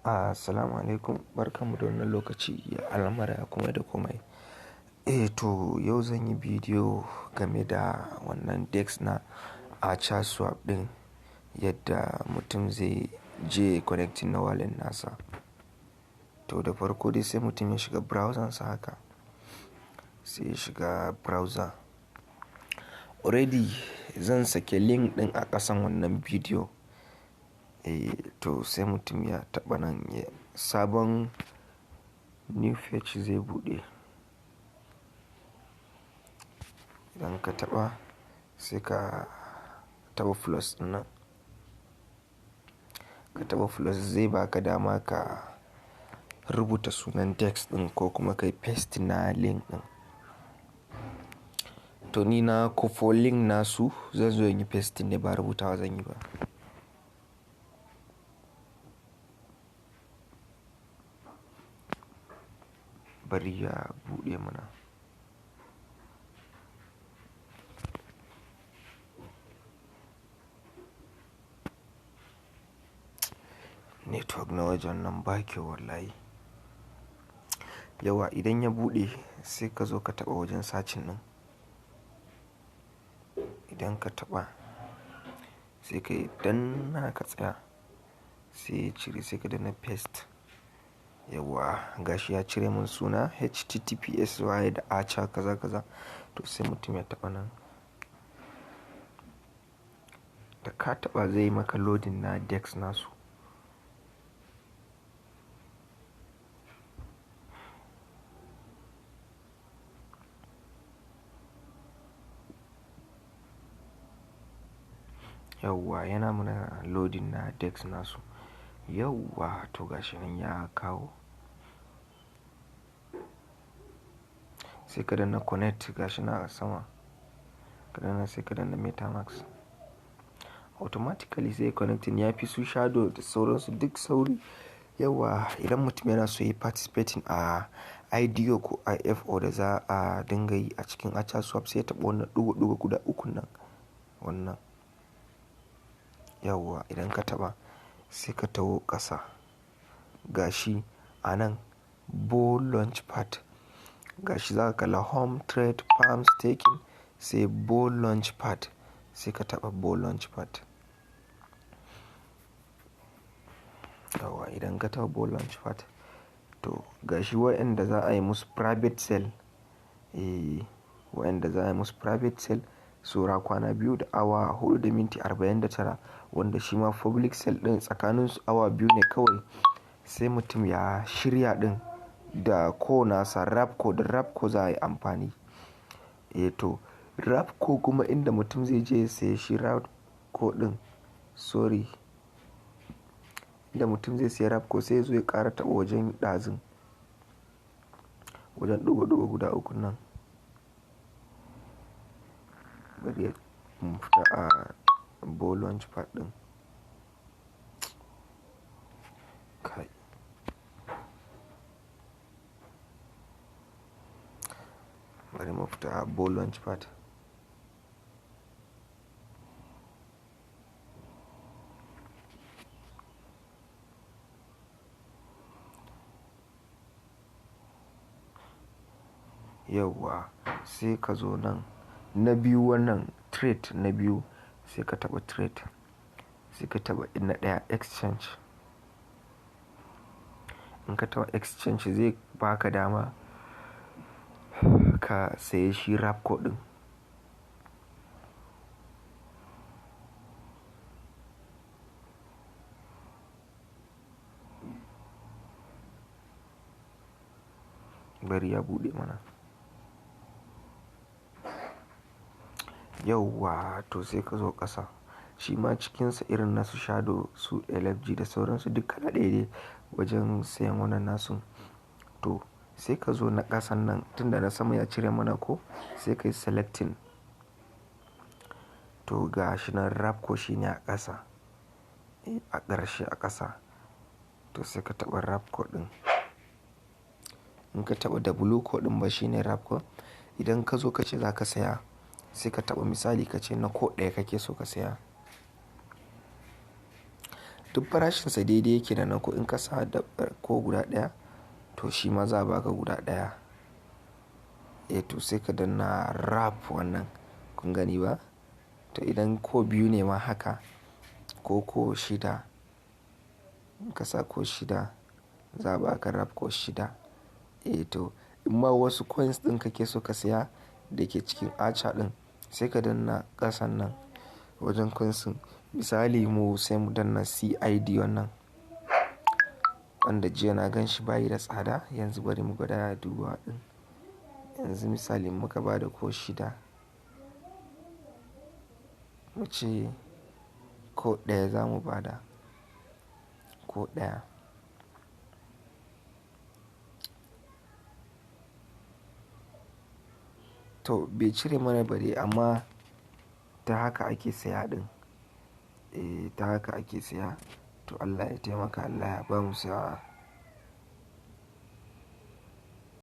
Assalamu alaikum, barkanmu da wannan lokaci, ya al'amara kuma da komai. To yau zan yi bidiyo game da wannan dex na Wcore swap din, yadda mutum zai je connecting na wallet nasa. To da farko dai sai mutum ya shiga browser sa haka, sai ya shiga browser. Already zan sake link din a ƙasan wannan bidiyo. To sai mutum ya taɓa nan, sabon new page zai buɗe. Idan ka taɓa sai ka taɓa plus ɗin nan. Ka taɓa plus zai baka dama ka rubuta sunan dex ɗin ko kuma kai paste na link ɗin. To ni na kofo link nasu, zan zo in yi paste ne, ba rubutawa zan yi ba. Bari ya buɗe mana. Network na wajen nan ba kyau wallahi. Yawa idan ya buɗe sai ka zo ka taɓa wajen sacin ɗin. Idan ka taɓa sai ka yi danna ka tsaya, sai ya cire, sai ka danna paste. Yawa gashi ya cire mun suna https waye da Wcore kaza kaza. To sai mutum ya taɓa nan. Da ka taɓa zai maka loading na dex nasu. Yawwa yana mana loading na dex nasu. Yawwa to gashi nan ya kawo. Sai ka danna connect, gashi na a sama. Ka danna sai ka danna metamask. Automatically zai connecting, ya fi su shadow da sauransu duk sauri. Yawwa idan mutum yana so yi participating a IDO ko IFO da za a dinga yi a cikin Wcore swap, sai ya taɓa wannan ɗigo-ɗigo guda ukun nan. Wannan. Yawwa idan ka taɓa sai ka taho ƙasa. Gashi a nan Bull Launchpad. Gashi za ka kalla home, trade, farm, staking, sai Bull Launchpad. Sai ka taɓa Bull Launchpad. Yawwa idan ka taɓa Bull Launchpad, to gashi wa'anda za a yi musu private sale. Wa'anda za a yi musu private sale saura kwana 2 da awa 4 da minti 49, wanda shi ma public sale ɗin tsakaninsu awa 2 ne kawai. Sai mutum ya shirya ɗin da ko nasa Wcore, da Wcore za a yi amfani. To Wcore kuma inda mutum zai je sai shi Wcore ɗin, sorry. Inda mutum zai siya Wcore sai zo ya ƙara taɓa wajen ɗazun. Wajen ɗigo-ɗigo guda ukun nan. Bari ya fita a Bull Launchpad ɗin. Kai. Bari mu fita a Bull Launchpad. Yawwa sai ka zo nan na biyu, wannan trade na biyu, sai ka taɓa trade. Sai ka taɓa na ɗaya exchange. In ka taɓa exchange zai baka dama ka saye shi Wcore ɗin. Bari ya buɗe mana. Yawwa to sai ka zo ƙasa. Shi ma cikinsa irin nasu shadow, su LFG da sauransu duk kala ɗaya ne wajen sayan wannan nasu. To sai ka zo na ƙasan nan, tunda na sama ya cire mana ko, sai ka yi selecting. To gashi nan Wcore shi ne a ƙasa. A ƙarshe a ƙasa. To sai ka taɓa Wcore ɗin. In ka taɓa blue ko ɗin ba shi ne Wcore. Idan ka zo ka ce za ka saya, sai ka taɓa misali ka ce na ko ɗaya kake so ka saya. duk farashinsa daidai yake da na ko in ka sa da ko guda ɗaya to shi ma za a baka guda ɗaya. To sai ka danna wrap wannan kun gani ba. To idan ko biyu ne ma haka ko shida in ka sa ko shida za a baka wrap ko shida. To in ma wasu coins ɗin kake so ka siya da ke cikin acha ɗin sai ka danna ƙasan nan wajen coins. Misali mu sai mu danna CID wannan wanda jiya na gan shi bayi da tsada, yanzu bari mu gwada duba ɗin. Yanzu misali muka ba da ko shida mu ce ko ɗaya za mu ba da ko ɗaya. To bai cire mana bare amma ta haka ake saya ɗin. Ta haka ake saya. To Allah ya taimaka, Allah ya ba mu sa'a.